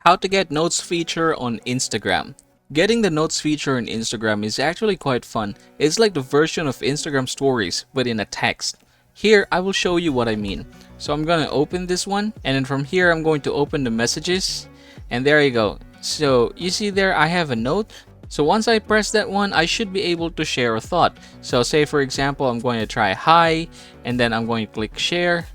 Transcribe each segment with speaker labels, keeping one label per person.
Speaker 1: How to get notes feature on Instagram. Getting the notes feature in Instagram is actually quite fun. It's like the version of Instagram stories, but in a text. Here, I will show you what I mean. So I'm gonna open this one, and then from here, I'm going to open the messages, and there you go. So you see there, I have a note. So once I press that one, I should be able to share a thought. So say for example, I'm going to try hi, and then I'm going to click share.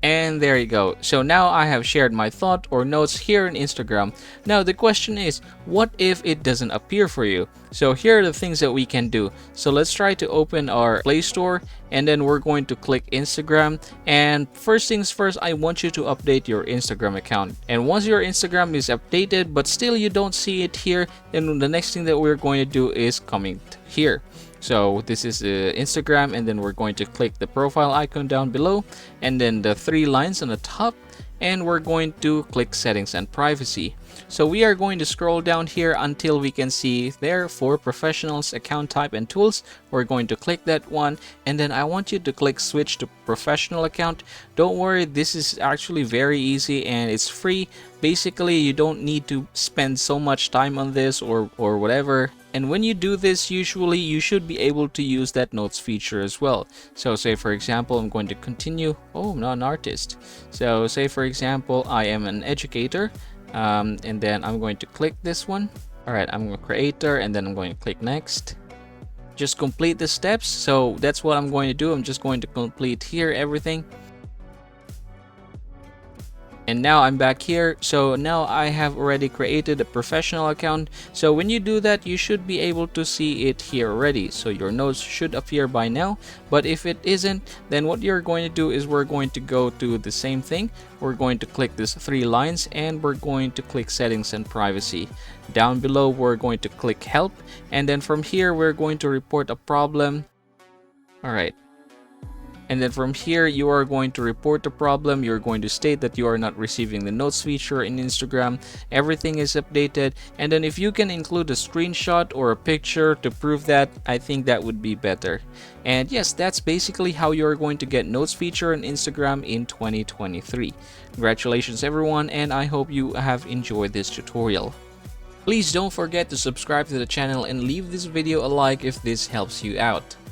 Speaker 1: And there you go. So now I have shared my thought or notes here in Instagram. Now the question is, what if it doesn't appear for you? So here are the things that we can do. So let's try to open our Play Store, and then we're going to click Instagram. And first things first, I want you to update your Instagram account. And once your Instagram is updated but still you don't see it here, then the next thing that we're going to do is coming here. So this is Instagram, and then we're going to click the profile icon down below, and then the three lines on the top, and we're going to click settings and privacy. So we are going to scroll down here until we can see there for professionals, account type and tools. We're going to click that one, and then I want you to click switch to professional account. Don't worry, this is actually very easy and it's free. Basically, you don't need to spend so much time on this or whatever. And when you do this, usually you should be able to use that notes feature as well. So say for example, I'm going to continue. Oh, I'm not an artist. So say for example, I am an educator, and then I'm going to click this one. All right, I'm a creator, and then I'm going to click next. Just complete the steps. So that's what I'm going to do. I'm just going to complete here everything. And now I'm back here. So now I have already created a professional account. So when you do that, you should be able to see it here already. So your notes should appear by now. But if it isn't, then what you're going to do is we're going to go to the same thing. We're going to click these three lines, and we're going to click settings and privacy. Down below, we're going to click help. And then from here, we're going to report a problem. All right. And then from here, you are going to report the problem. You're going to state that you are not receiving the notes feature in Instagram. Everything is updated. And then if you can include a screenshot or a picture to prove that, I think that would be better. And yes, that's basically how you're going to get notes feature on Instagram in 2023. Congratulations everyone, and I hope you have enjoyed this tutorial. Please don't forget to subscribe to the channel and leave this video a like if this helps you out.